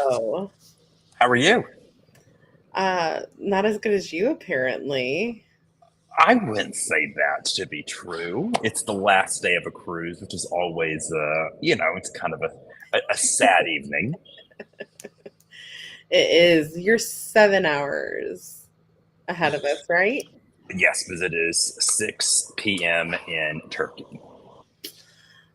Oh, How are you? not as good as you, apparently. I wouldn't say that to be true. It's the last day of a cruise, which is always, it's kind of a sad evening. It is. You're 7 hours ahead of us, right? Yes, because it is 6 p.m. in Turkey.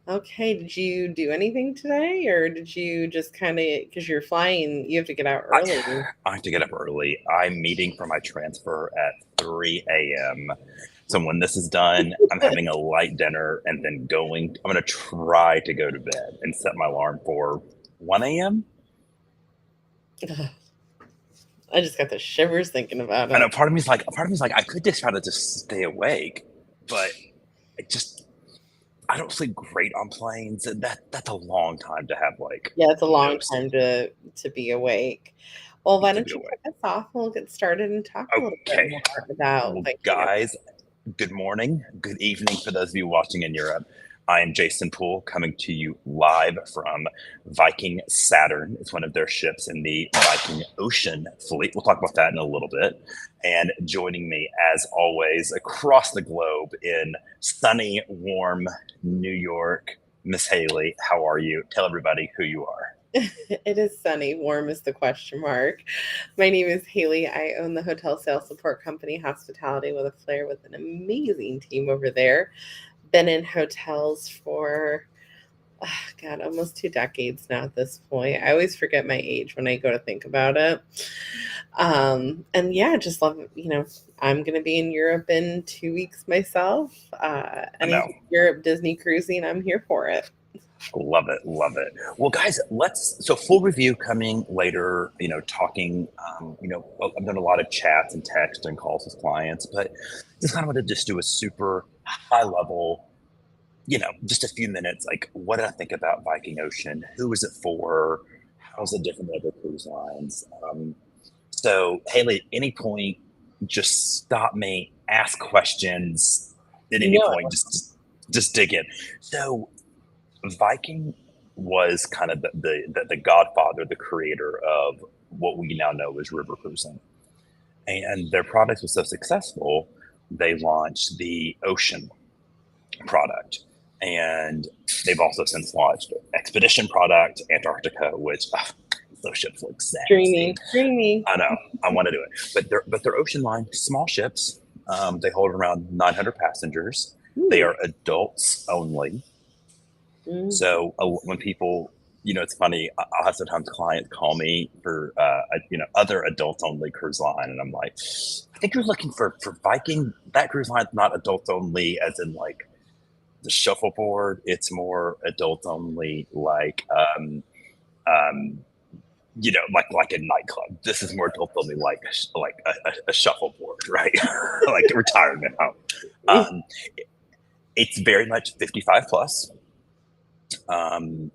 Okay. Did you do anything today, or did you just kind of, because you're flying, you have to get out I, early? I have to get up early. I'm meeting for my transfer at 3 a.m. So when this is done, I'm having a light dinner and then I'm going to try to go to bed and set my alarm for 1 a.m. Ugh, I just got the shivers thinking about I know it. part of me's like, I could just try to just stay awake, but I just I don't sleep great on planes. And that's a long time to have like Yeah, it's a no long sleep time to be awake. Well, why to don't be you kick awake. us off and we'll get started and talk a little bit Okay. more about Well, Viking. guys, good morning, good evening for those of you watching in Europe. I am Jason Poole coming to you live from Viking Saturn. It's one of their ships in the Viking Ocean fleet. We'll talk about that in a little bit. And joining me, as always, across the globe in sunny, warm New York, Miss Haley, how are you? Tell everybody who you are. It is sunny. Warm is the question mark. My name is Haley. I own the hotel sales support company Hospitality with a Flair with an amazing team over there. Been in hotels for, God, almost 2 decades now at this point. I always forget my age when I go to think about it. And yeah, just love, I'm going to be in Europe in 2 weeks myself. I know. Any Europe Disney cruising, I'm here for it. Love it, love it. Well, guys, so full review coming later. Talking. I've done a lot of chats and text and calls with clients, but just kind of want to just do a super high level. Just a few minutes. Like, what did I think about Viking Ocean? Who is it for? How's it different than other cruise lines? So, Haley, at any point, just stop me, ask questions. At any No. point, just dig in. So, Viking was kind of the godfather, the creator of what we now know as river cruising. And their product was so successful, they launched the Ocean product. And they've also since launched Expedition product, Antarctica, which those ships look sexy. Dreamy, dreamy. I know, I want to do it. But their Ocean line, small ships, they hold around 900 passengers. They Ooh. are adults only. Mm. So when people, it's funny. I'll have sometimes clients call me for, other adults only cruise line, and I'm like, I think you're looking for Viking. That cruise line's not adults only, as in like the shuffleboard. It's more adults only, um, like a nightclub. This is more adults only, like a shuffleboard, right? Like a retirement home. Um, it's very much 55 plus.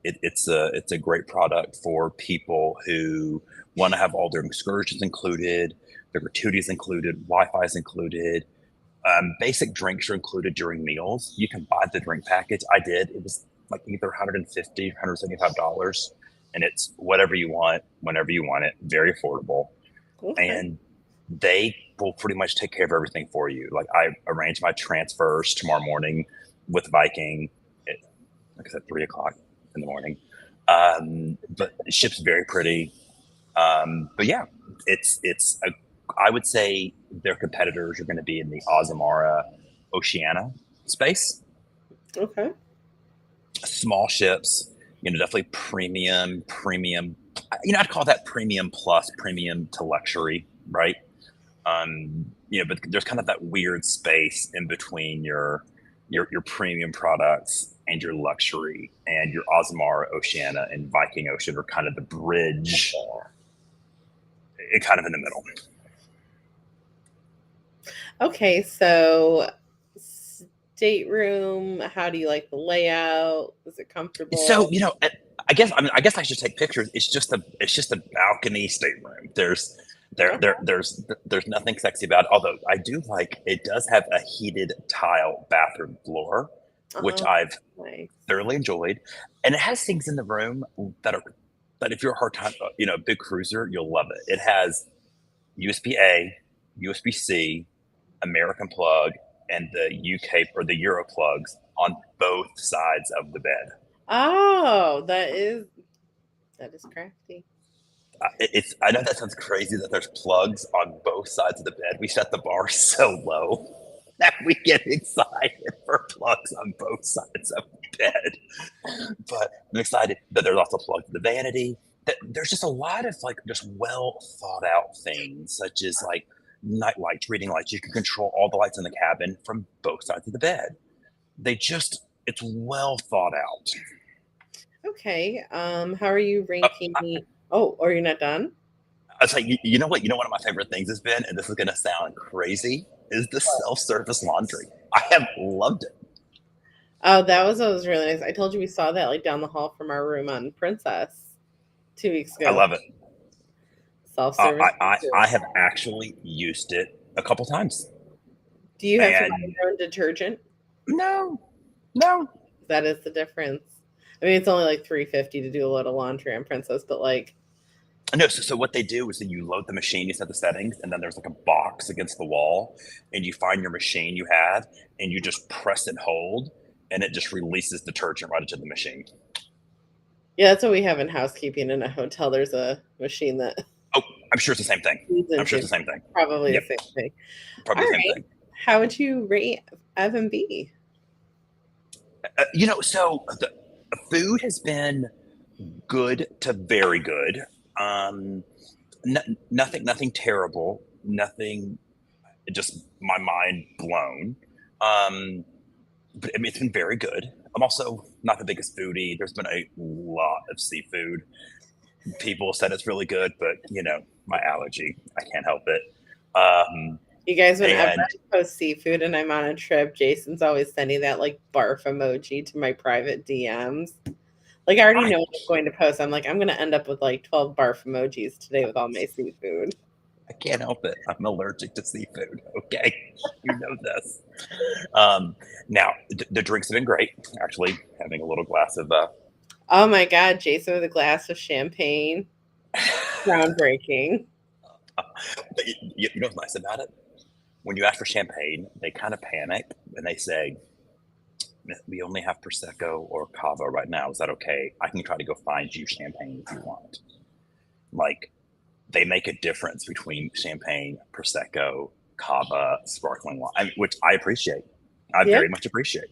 It's a great product for people who want to have all their excursions included, their gratuities included, Wi-Fi is included. Basic drinks are included during meals. You can buy the drink package. I did. It was like either 150, $175, and it's whatever you want, whenever you want it. Very affordable, Okay. and they will pretty much take care of everything for you. Like, I arrange my transfers tomorrow morning with Viking. Like I said, 3 o'clock in the morning. But the ship's very pretty. But yeah, I would say their competitors are going to be in the Ozamara Oceania space. Okay. Small ships, definitely premium. I'd call that premium plus, premium to luxury, right? But there's kind of that weird space in between your premium products and your luxury, and your Osmar Oceania and Viking Ocean are kind of the bridge, kind of in the middle. Okay, so stateroom, how do you like the layout? Is it So comfortable? I guess I should take pictures. It's just a balcony stateroom. There's nothing sexy about it. Although I do like, it does have a heated tile bathroom floor, which Oh, I've nice. thoroughly enjoyed, and it has things in the room that are But if you're a hard time, big cruiser, you'll love it. It has USB A, USB C, American plug, and the UK or the Euro plugs on both sides of the bed. Oh, that is crafty. I know that sounds crazy that there's plugs on both sides of the bed. We set the bar so low that we get excited for plugs on both sides of the bed. But I'm excited that there's also plugs to the vanity. That there's just a lot of like just well thought out things, such as like night lights, reading lights. You can control all the lights in the cabin from both sides of the bed. It's well thought out. Okay. How are you Uh, ranking? Oh, are you not done? I was like, you know what? You know, one of my favorite things has been, and this is going to sound crazy, is the What? self-service laundry. I have loved it. Oh, that was really nice. I told you we saw that like down the hall from our room on Princess 2 weeks I ago. love it. Self-service. I have actually used it a couple times, Do you have to buy and your own detergent? no, no, That is the difference. I mean, it's only like 350 to do a load of laundry on Princess, but like, no. So what they do is that you load the machine, you set the settings, and then there's like a box against the wall, and you find your machine you have, and you just press and hold, and it just releases detergent right into the machine. yeah, that's what we have in housekeeping in a hotel. There's a machine that Oh, I'm sure it's the same thing. feeds I'm sure into it's the same thing. probably the Yep, same thing. All probably the same right. thing. How would you rate F&B? So the food has been good to very good. Um, nothing terrible. Nothing. Just my mind blown. Um, but I mean, it's been very good. I'm also not the biggest foodie. There's been a lot of seafood. People said it's really good, but my allergy. I can't help it. Um, You guys, whenever and I post seafood and I'm on a trip, Jason's always sending that like barf emoji to my private DMs. Like I already I know what I'm going to post. I'm like, I'm gonna end up with like 12 barf emojis today with all my seafood. I can't help it. I'm allergic to seafood. Okay, you know this. Um, Now the drinks have been great. Actually, having a little glass of Oh my god, Jason with a glass of champagne. Groundbreaking. you know what's nice about it? When you ask for champagne, they kind of panic and they say, "We only have prosecco or cava right now. Is that okay? I can try to go find you champagne if you want." Like they make a difference between champagne, prosecco, cava, sparkling wine, which I appreciate. I Yeah. very much appreciate.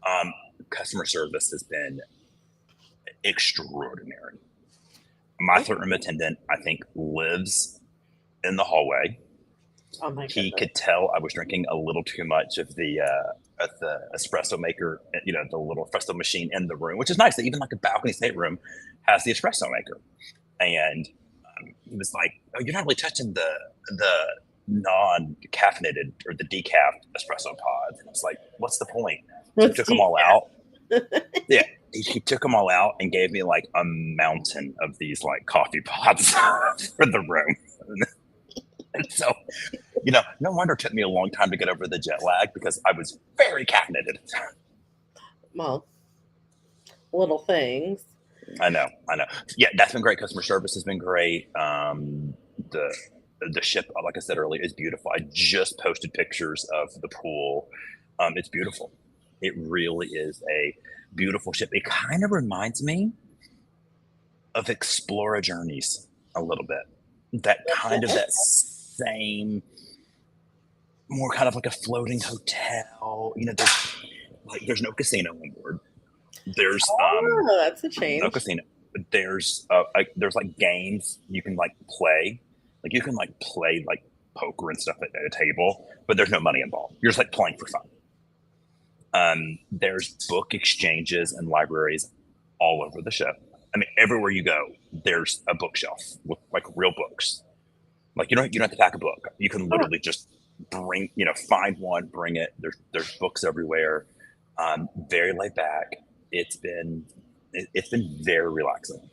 Um, Customer service has been extraordinary. My Okay. flight room attendant, I think, lives in the hallway. Oh my He goodness. could tell I was drinking a little too much of the espresso maker, the little espresso machine in the room, which is nice. That even like a balcony stateroom has the espresso maker. And he was like, "Oh, you're not really touching the non-caffeinated or the decaf espresso pods." And I was like, "What's the point?" So he What's took them deep? all out. Yeah, he took them all out and gave me like a mountain of these like coffee pods for the room. And so, no wonder it took me a long time to get over the jet lag because I was very caffeinated. Well, little things. I know. Yeah, that's been great. Customer service has been great. The the ship, like I said earlier, is beautiful. I just posted pictures of the pool. It's beautiful. It really is a beautiful ship. It kind of reminds me of Explorer Journeys a little bit. That same, more kind of like a floating hotel. There's no casino on board. There's Oh, that's a no change. casino. There's like games you can like play. Like you can like play like poker and stuff at a table, but there's no money involved. You're just like playing for fun. There's book exchanges and libraries all over the ship. I mean, everywhere you go, there's a bookshelf with like real books. Like you don't have to pack a book. You can Oh, literally just find one, bring it. There's books everywhere. Very laid back. It's been very relaxing.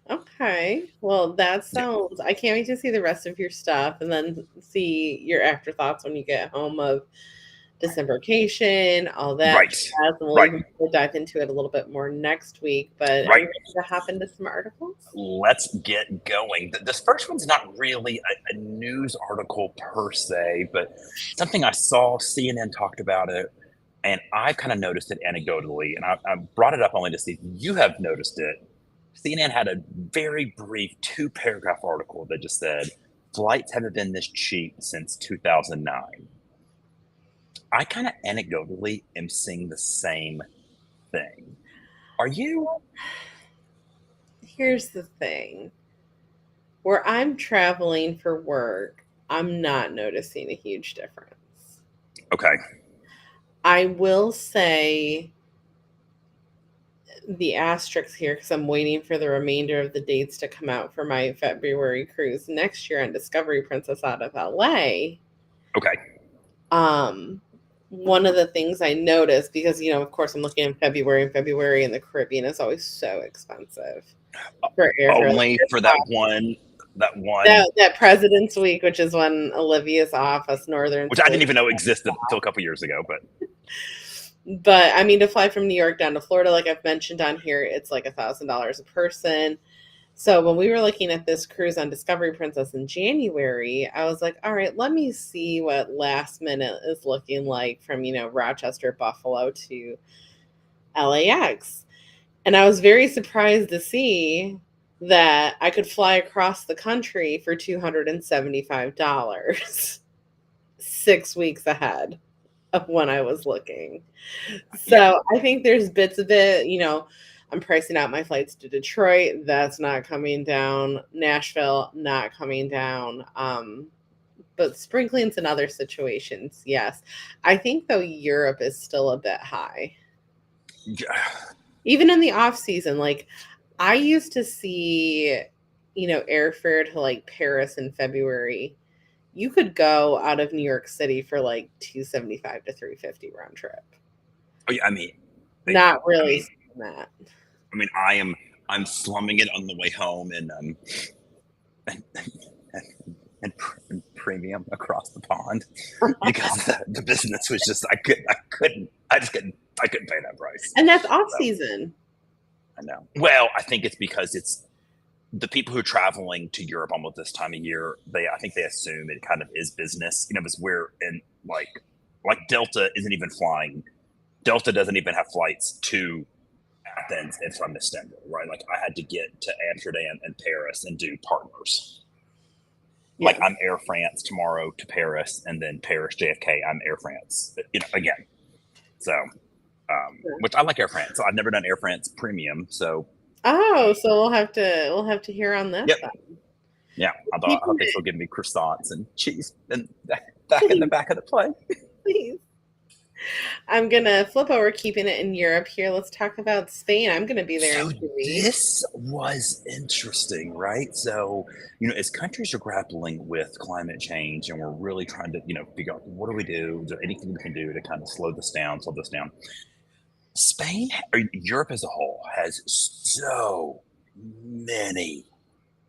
okay. Well, that Yeah. sounds. I can't wait to see the rest of your stuff and then see your afterthoughts when you get home of disembarkation, all that Right. jazz, and we'll Right. even dive into it a little bit more next week. But are Right. you ready to hop into some articles? Let's get going. This first one's not really a news article per se, but something I saw. CNN talked about it, and I kind of noticed it anecdotally, and I brought it up only to see if you have noticed it. CNN had a very brief two-paragraph article that just said flights haven't been this cheap since 2009. I kind of anecdotally am seeing the same thing. Are you? Here's the thing. Where I'm traveling for work, I'm not noticing a huge difference. Okay. I will say the asterisk here because I'm waiting for the remainder of the dates to come out for my February cruise next year on Discovery Princess out of LA. Okay. One of the things I noticed, because of course I'm looking in February, and the Caribbean is always so expensive for airfare. Only for that one, That President's Week, which is when Olivia's off, us Northerns which I really. didn't even know existed until a couple years ago. But I mean, to fly from New York down to Florida, like I've mentioned on here, it's like $1,000 a person. So when we were looking at this cruise on Discovery Princess in January, I was like, all right, let me see what last minute is looking like from, Rochester, Buffalo to LAX. And I was very surprised to see that I could fly across the country for $275 6 weeks ahead of when I was looking. Yeah. So I think there's bits of it, I'm pricing out my flights to Detroit. That's not coming down. Nashville, not coming down. But sprinklings in other situations, yes. I think though Europe is still a bit high. Even in the off season, like I used to see, airfare to like Paris in February. You could go out of New York City for like 275 to 350 round trip. Oh, yeah, I mean, Not really seeing that. I mean, I'm slumming it on the way home, and, and premium across the pond because the business was just I couldn't pay that price. And that's off So season. I know. Well, I think it's because it's the people who are traveling to Europe almost this time of year. I think they assume it kind of is business, because we're in like Delta isn't even flying. Delta doesn't even have flights to Athens and from Istanbul, right? Like I had to get to Amsterdam and Paris and do partners. Like Yes. I'm Air France tomorrow to Paris, and then Paris JFK. I'm Air France, again. So, which I like Air France. So I've never done Air France Premium, so Oh, so we'll have to hear on this yep, then. yeah. I Keeping hope they still it, give me croissants and cheese and back in the back of the plane. please. I'm gonna flip over keeping it in Europe here. Let's talk about Spain. I'm gonna be there in So 2 weeks. this was interesting, right? So, as countries are grappling with climate change and we're really trying to, figure out what do we do? Is there anything we can do to kind of slow this down? Spain or Europe as a whole has so many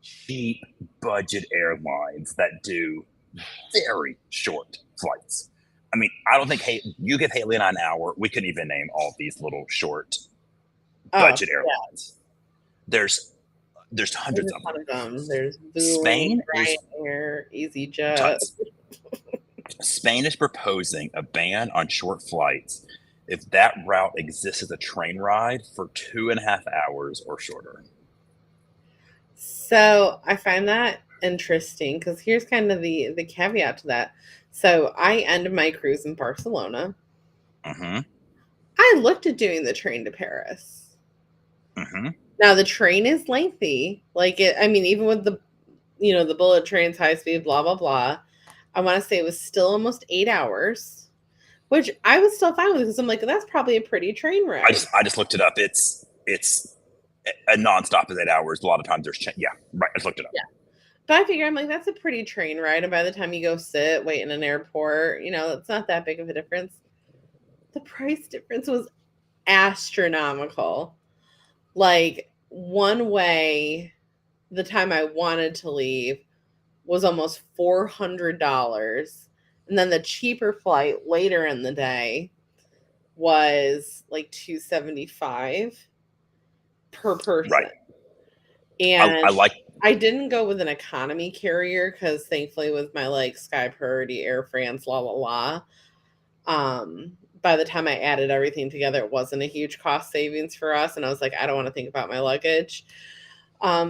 cheap budget airlines that do very short flights. I mean, I don't think you give Haley and I an hour, we couldn't even name all these little short Oh, budget yeah. airlines. There's There's hundreds of a ton them. of them. There's Vueling, Spain is Ryanair, EasyJet. tons. Spain is proposing a ban on short flights if that route exists as a train ride for 2.5 hours or shorter. So I find that interesting because here's kind of the caveat to that. So I ended my cruise in Barcelona. Mm-hmm. I looked at doing the train to Paris. Mm-hmm. Now the train is lengthy. Like it, I mean, even with the bullet trains, high speed, blah blah blah. I want to say it was still almost 8 hours, which I was still fine with because I'm like, that's probably a pretty train ride. I just looked it up. It's a nonstop is 8 hours. A lot of times yeah, right. I just looked it up. Yeah. But I figure I'm like, that's a pretty train ride. And by the time you go sit, wait in an airport, it's not that big of a difference. The price difference was astronomical. Like one way, the time I wanted to leave was almost $400. And then the cheaper flight later in the day was like 275 per Right. person. I And like. I didn't go with an economy carrier because thankfully with my like Sky Priority, Air France, la la la. By the time I added everything together, it wasn't a huge cost savings for us. And I was like, I don't want to think about my luggage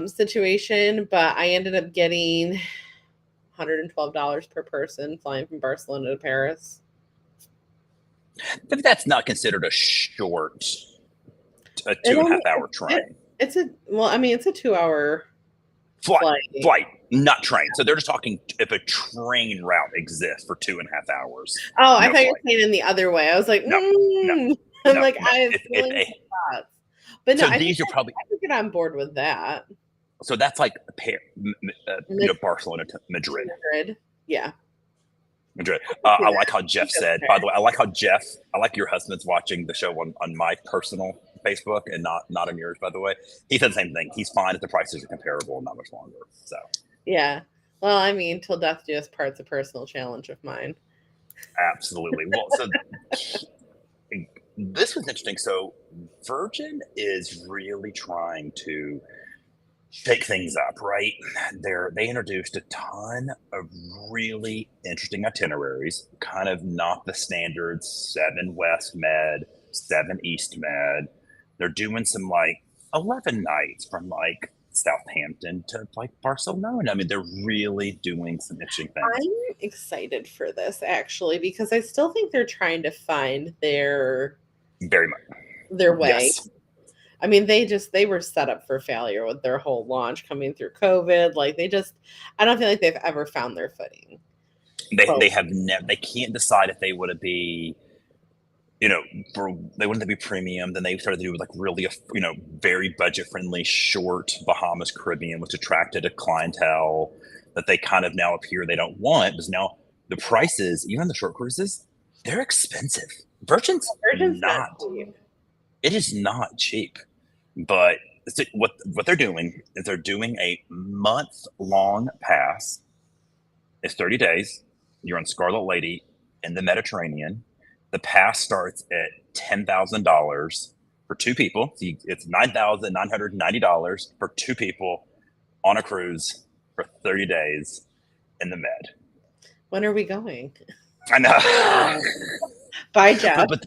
situation. But I ended up getting $112 per person flying from Barcelona to Paris. That's not considered a short, a It two and a only half hour train it's a well, I mean, it's a 2 hour flight. flight. Flight, not train. So they're just talking if a train route exists for 2.5 hours. Oh, I No thought you flight. were saying in the other way. I was like, No, no, I'm no, like, no. I have If feelings a, and thoughts. But no, so these are probably, I could get on board with that. so that's like Mid Barcelona to Madrid. 200. Yeah. Madrid. I see I like that. how I Jeff think that's said. By the way, I like how Jeff. I like your husband's watching the show on my personal Facebook and not on yours. By the way, he said the same thing. He's fine if the prices are comparable and not much longer. So Yeah. Well, I mean, till death do us part's a personal challenge of mine. absolutely. Well, so this was interesting. So Virgin is really trying to shake things up, right? They introduced a ton of really interesting itineraries, kind of not the standard 7 West Med, 7 East Med. They're doing some like 11 nights from like Southampton to like Barcelona. I mean, they're really doing some interesting things. I'm excited for this actually because I still think they're trying to find Very much. their way. Yes. I mean, they were set up for failure with their whole launch coming through COVID. Like I don't feel like they've ever found their footing. They Well, have never, they can't decide if they want to be, you know, they wanted to be premium. Then they started to do like really, very budget friendly, short Bahamas Caribbean, which attracted a clientele that they kind of now appear they don't want. Because now the prices, even the short cruises, they're expensive. Virgin's Virgin's not not. cheap. It is not cheap. But what they're doing is they're doing a month-long pass. It's 30 days. You're on Scarlet Lady in the Mediterranean. The pass starts at $10,000 for two people. So it's $9,990 for two people on a cruise for 30 days in the Med. When are we going? I know. Bye, Jeff. but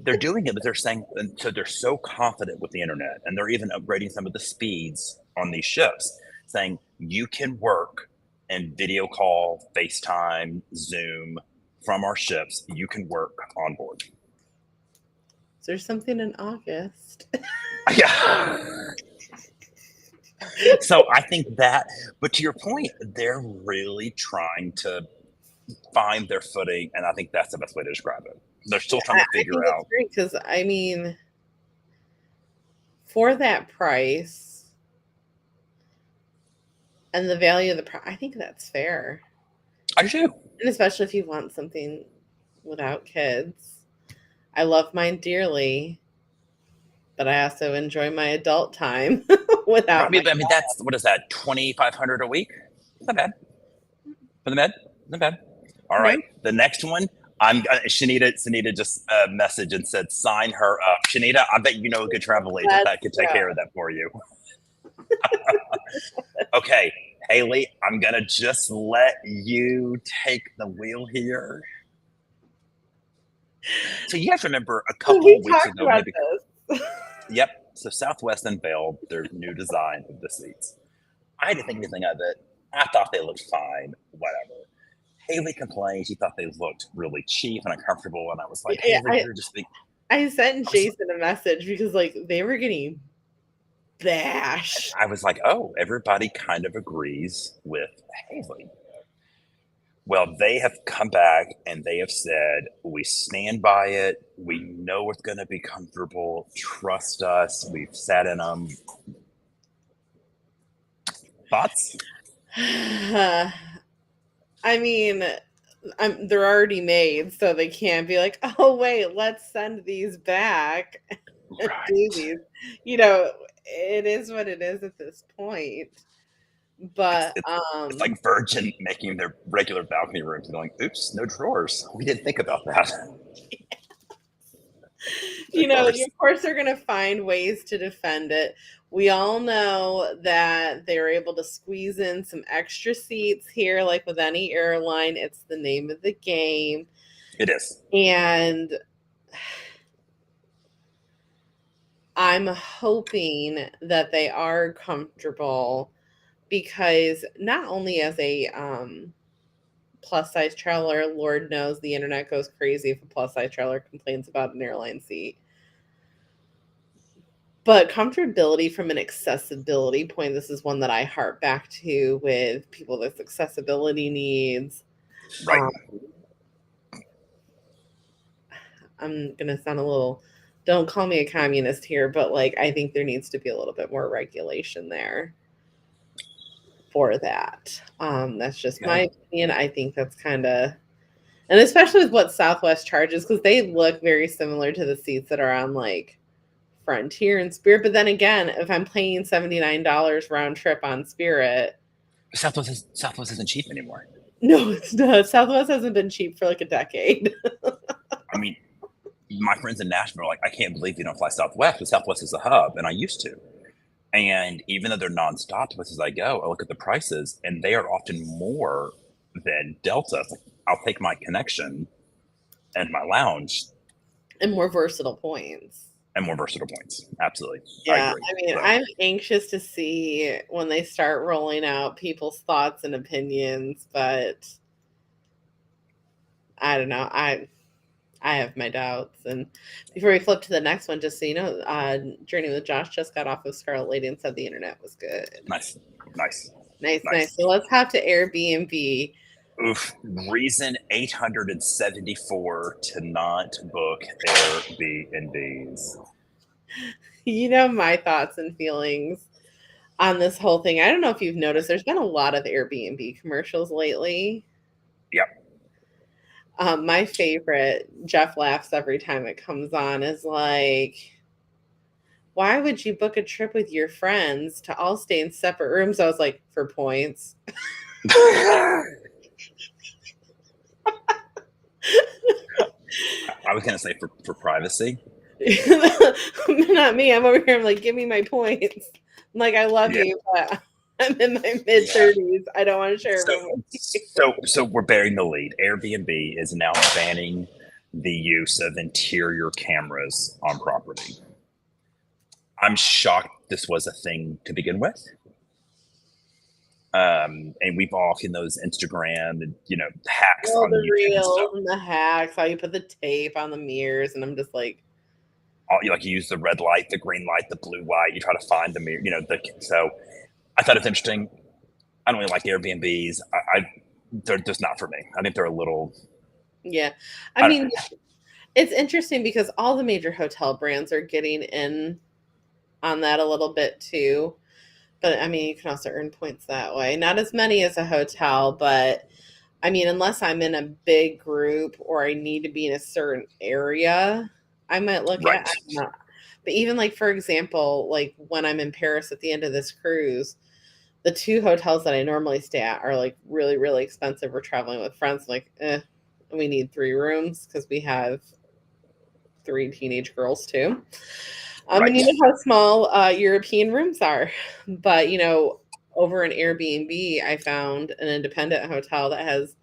they're doing it, but they're saying, and so they're so confident with the internet, and they're even upgrading some of the speeds on these ships, saying you can work and video call, FaceTime, Zoom from our ships. You can work on board. Is there something in August? Yeah. So I think that, but to your point, they're really trying to find their footing, and I think that's the best way to describe it. They're still trying to I think figure it's out. great because I mean, for that price and the value of the price, I think that's fair. I do. And especially if you want something without kids. I love mine dearly, but I also enjoy my adult time I without my. mean, that's what is that? 2,500 a week? Not bad for the Med. Not bad. All No, right, the next one. Shanita just messaged and said sign her up. Shanita, I bet you know a good travel agent let's that could take go. care of that for you. Okay, Haley, I'm gonna just let you take the wheel here. So you have to remember a So couple we of weeks talked ago, about maybe. this. Yep. So Southwest unveiled their new design of the seats. I didn't think anything of it. I thought they looked fine. Whatever. Haley complained she thought they looked really cheap and uncomfortable, and I was like, Yeah, Haley, you're just being. I sent I was, Jason a message because like they were getting bashed. I was like, oh, everybody kind of agrees with Haley. Well, they have come back and they have said, we stand by it. We know it's going to be comfortable. Trust us. We've sat in them. Thoughts? I mean, they're already made, so they can't be like, oh wait, let's send these back and do Right. these. You know, it is what it is at this point. It's But it's like Virgin making their regular balcony rooms and going, "Oops, no drawers. We didn't think about that. No drawers." of course they're going to find ways to defend it. We all know that they're able to squeeze in some extra seats here, like with any airline. It's the name of the game. It is. And I'm hoping that they are comfortable because not only as a plus size traveler, Lord knows the internet goes crazy if a plus size traveler complains about an airline seat. But comfortability from an accessibility point, this is one that I harp back to with people with accessibility needs. Right. Um, I'm going to sound a little, don't call me a communist here, but like I think there needs to be a little bit more regulation there for that. That's just Yeah. my opinion. I think that's kind of, and especially with what Southwest charges, because they look very similar to the seats that are on like Frontier and Spirit. But then again, if I'm paying $79 round trip on Spirit, Southwest isn't cheap anymore. no, it's not. Southwest hasn't been cheap for like a decade. I mean, my friends in Nashville are like, "I can't believe you don't fly Southwest, but Southwest is a hub," and I used to. And even though they're nonstop to places I go, I look at the prices, and they are often more than Delta. It's like, I'll take my connection and my lounge And more versatile points. and more versatile points. Absolutely, I Yeah, agree. I mean, So, I'm anxious to see when they start rolling out people's thoughts and opinions, but I don't know. I have my doubts. And before we flip to the next one, just so you know, Journey with Josh just got off of Scarlet Lady and said the internet was good. nice, nice, Nice, nice. nice. So let's hop to Airbnb. Oof. Reason 874 to not book Airbnbs. You know my thoughts and feelings on this whole thing. I don't know if you've noticed, there's been a lot of Airbnb commercials lately. Yep. My favorite, Jeff laughs every time it comes on, is like, why would you book a trip with your friends to all stay in separate rooms? I was like, for points. I was going to say for privacy. Not me. I'm over here. I'm like, give me my points. I'm like, I love Yeah. you, but I'm in my mid Yeah. 30s. I don't want to share a So, room with you. so we're bearing the lead. Airbnb is now banning the use of interior cameras on property. I'm shocked this was a thing to begin with. And we've all seen those Instagram and hacks All on the YouTube and stuff. reels and the hacks, how you put the tape on the mirrors, and I'm just like, You use the red light, the green light, the blue light. You try to find the mirror. So I thought it's interesting. I don't really like Airbnbs. They're just not for me. I think they're a little. yeah. I I mean, don't, it's interesting because all the major hotel brands are getting in on that a little bit too. But I mean, you can also earn points that way. Not as many as a hotel, but I mean, unless I'm in a big group or I need to be in a certain area, I might look at, right. I don't know. But even like, for example, like when I'm in Paris at the end of this cruise, the two hotels that I normally stay at are like really, really expensive. We're traveling with friends, like, we need 3 rooms because we have 3 teenage girls too. And Right. you know how small European rooms are. But, over an Airbnb, I found an independent hotel that has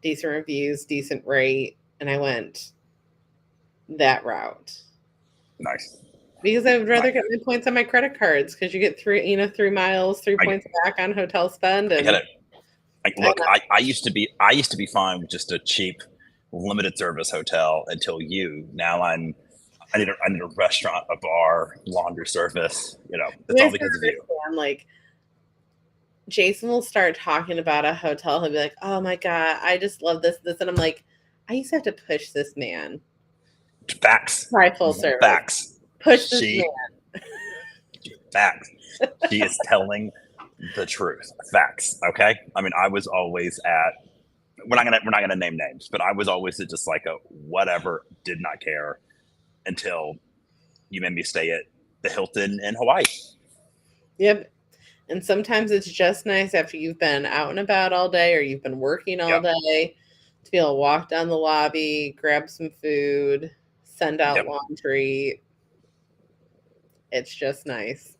decent reviews, decent rate, and I went that route Nice. because I would rather Nice. get my points on my credit cards because you get 3 miles, three I, points back on hotel spend, I get and it. Look, I used to be fine with just a cheap, limited service hotel until you. Now I need a restaurant, a bar, laundry service. It's you all guys can because of you. understand. Like Jason will start talking about a hotel. He'll be like, "Oh my god, I just love this," and I'm like, "I used to have to push this man. Facts. Try full service. Facts. Push this She man." facts. She is telling the truth. Facts. Okay. I mean, I was always at. We're not gonna name names, but I was always at just like a whatever. Did not care until you made me stay at the Hilton in Hawaii. Yep. And sometimes it's just nice after you've been out and about all day or you've been working all Yep. day to be able to walk down the lobby, grab some food, send out Yep. laundry. It's just nice.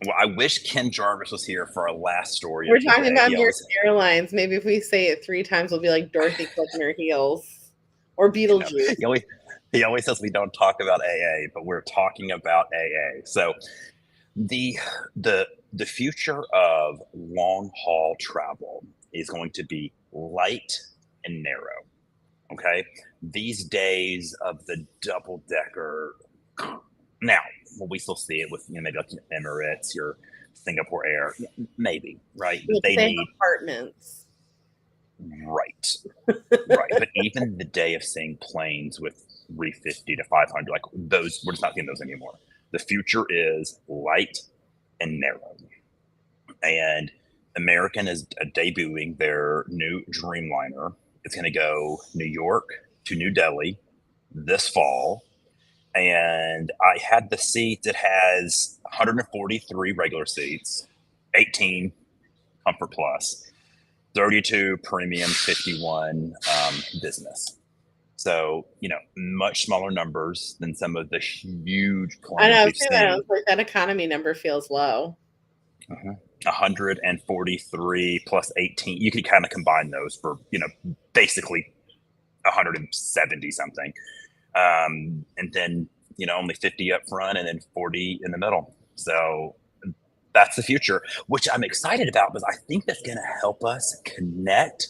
Well, I wish Ken Jarvis was here for our last story We're of the talking day. about He American always, Airlines. Maybe if we say it 3 times, we'll be like Dorothy clicking her heels or you know, Beetlejuice. he always says we don't talk about AA, but we're talking about AA. So the the the future of long haul travel is going to be light and narrow. Okay, these days of the double decker. Now, will we still see it with maybe like Emirates or Singapore Air? Maybe, right? But Because they they have need apartments. right, right. But even the day of seeing planes with 350 to 500, like those, we're just not seeing those anymore. The future is light and narrow. And American is debuting their new Dreamliner. It's going to go New York to New Delhi this fall. And I had the seats. It has 143 regular seats, 18 Comfort Plus, 32 Premium, 51 business. So, much smaller numbers than some of the huge I know, planes I was we've saying that. I seen. was like, that economy number feels low. 143 plus 18. You could kind of combine those for, basically 170 something. And then, only 50 up front and then 40 in the middle. So that's the future, which I'm excited about because I think that's going to help us connect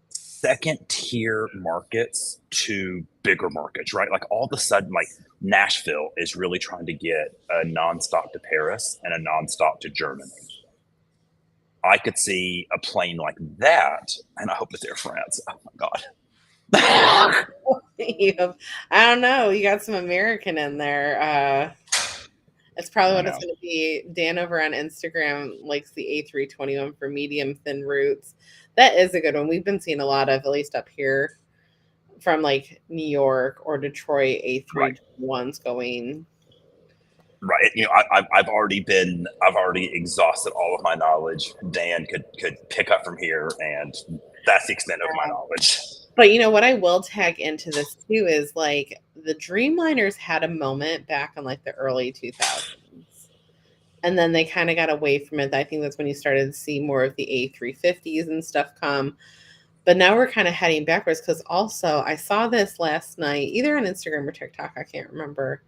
second tier markets to bigger markets, right? Like all of a sudden, like Nashville is really trying to get a nonstop to Paris and a nonstop to Germany. I could see a plane like that, and I hope it's Air France. Oh my God. You have, I don't know. You got some American in there. It's probably I what know. it's going to be. Dan over on Instagram likes the A321 for medium thin routes. That is a good one. We've been seeing a lot of, at least up here, from like New York or Detroit Right. A321s going. Right. I've already exhausted all of my knowledge. Dan could pick up from here, and that's the extent of my knowledge. But you know what I will tag into this too is like the Dreamliners had a moment back in like the early 2000s. And then they kind of got away from it. I think that's when you started to see more of the A350s and stuff come. But now we're kind of heading backwards because also I saw this last night, either on Instagram or TikTok, I can't remember.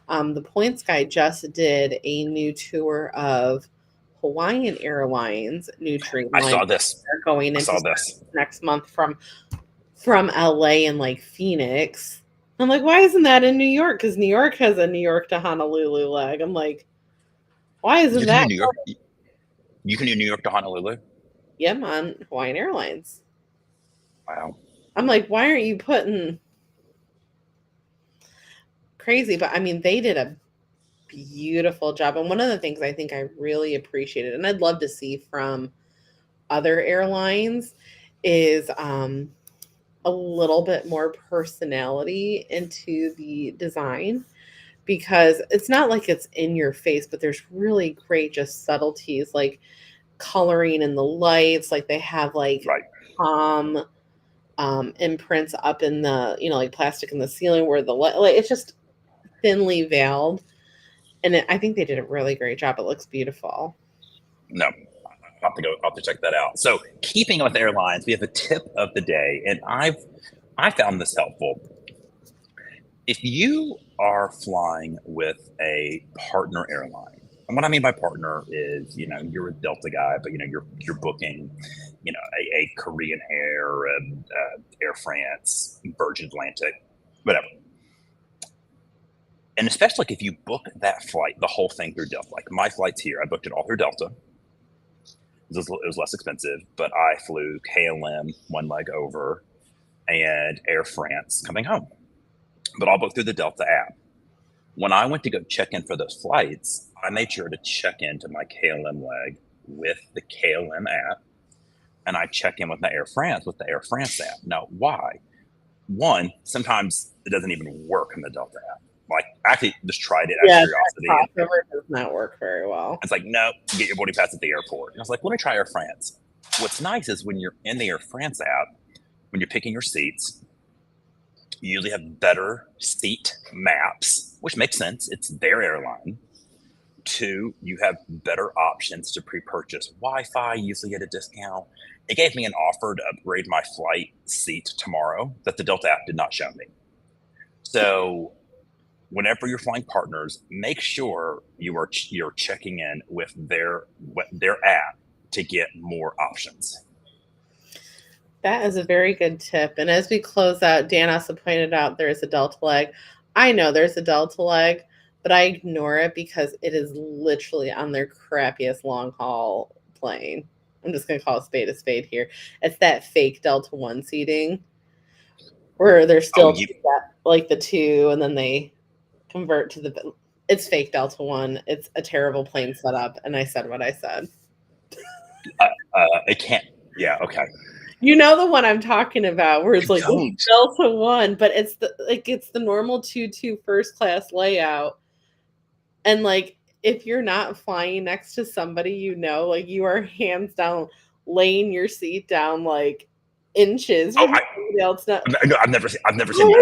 The Points guy just did a new tour of Hawaiian Airlines new I Dreamliner. saw this. They're going I into saw service this. next month from LA and like Phoenix. I'm like, why isn't that in New York? Because New York has a New York to Honolulu leg. I'm like, why isn't You can that? do New York. You can do New York to Honolulu. Yeah, I'm on Hawaiian Airlines. Wow. I'm like, why aren't you putting crazy? But I mean, they did a beautiful job. And one of the things I think I really appreciated, and I'd love to see from other airlines, is a little bit more personality into the design because it's not like it's in your face, but there's really great just subtleties like coloring in the lights. Like they have like Right. palm imprints up in the, like plastic in the ceiling where the light, like it's just thinly veiled. And I think they did a really great job. It looks beautiful. No. I'll have to check that out. So, keeping with airlines, we have a tip of the day, and I found this helpful. If you are flying with a partner airline, and what I mean by partner is, you're a Delta guy, but you're booking, a Korean Air, Air France, Virgin Atlantic, whatever. And especially like if you book that flight, the whole thing through Delta. Like my flight's here, I booked it all through Delta. It was less expensive, but I flew KLM one leg over and Air France coming home. But all booked through the Delta app. When I went to go check in for those flights, I made sure to check into my KLM leg with the KLM app, and I check in with my Air France with the Air France app. Now, why? One, sometimes it doesn't even work in the Delta app. like actually just tried it out of Yeah, curiosity. that And crossover does not work very well. it's like, no, get your boarding pass at the airport. And I was like, let me try Air France. What's nice is when you're in the Air France app, when you're picking your seats, you usually have better seat maps, which makes sense. It's their airline. Two, you have better options to pre-purchase Wi-Fi, usually at a discount. It gave me an offer to upgrade my flight seat tomorrow that the Delta app did not show me. So whenever you're flying partners, make sure you're checking in with their app to get more options. That is a very good tip. And as we close out, Dan also pointed out there is a Delta leg. I know there's a Delta leg, but I ignore it because it is literally on their crappiest long haul plane. I'm just going to call a spade here. It's that fake Delta One seating where they're Oh, still like the two, and then they convert to the. It's fake Delta One. It's a terrible plane setup, and I said what I said. it can't. Yeah. Okay. You know the one I'm talking about, where it's like Don't. Delta One, but it's the normal 2-2 first class layout, and like if you're not flying next to somebody like you are hands down laying your seat down like inches Oh, from somebody else. Not, no, I've never seen I that. have shown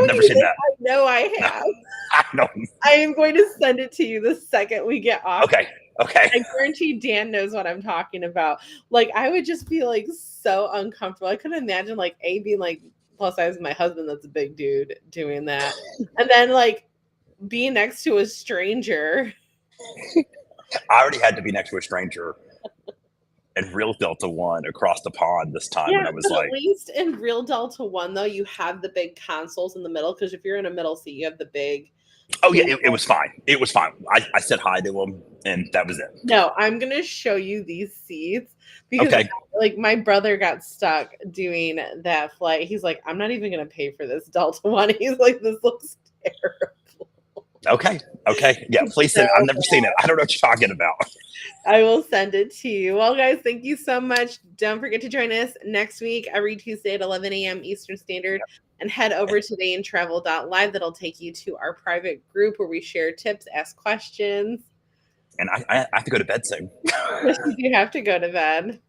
I've never you seen this. that. I know I No, have. I don't. I am going to send it to you the second we get off. Okay. Okay. I guarantee Dan knows what I'm talking about. Like, I would just be like so uncomfortable. I couldn't imagine like being like plus size my husband that's a big dude doing that. And then like being next to a stranger. I already had to be next to a stranger in real Delta One across the pond this time, and Yeah, I was but like, at least in real Delta One though, you have the big consoles in the middle because if you're in a middle seat, you have the big oh yeah, it was fine. It was fine. I said hi to him, and that was it. No, I'm gonna show you these seats because Okay. like my brother got stuck doing that flight. He's like, I'm not even gonna pay for this Delta One. He's like, this looks terrible. Okay. Okay. Yeah. Please send. I've never seen it. I don't know what you're talking about. I will send it to you. Well, guys, thank you so much. Don't forget to join us next week, every Tuesday at 11 a.m. Eastern Standard, and head over to dayandtravel.live. That'll take you to our private group where we share tips, ask questions. And I have to go to bed soon. Yes, you do have to go to bed.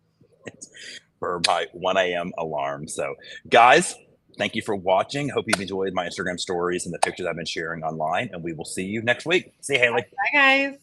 For my 1 a.m. alarm. So, guys, thank you for watching. Hope you've enjoyed my Instagram stories and the pictures I've been sharing online. And we will see you next week. See you, Haley. Bye, guys.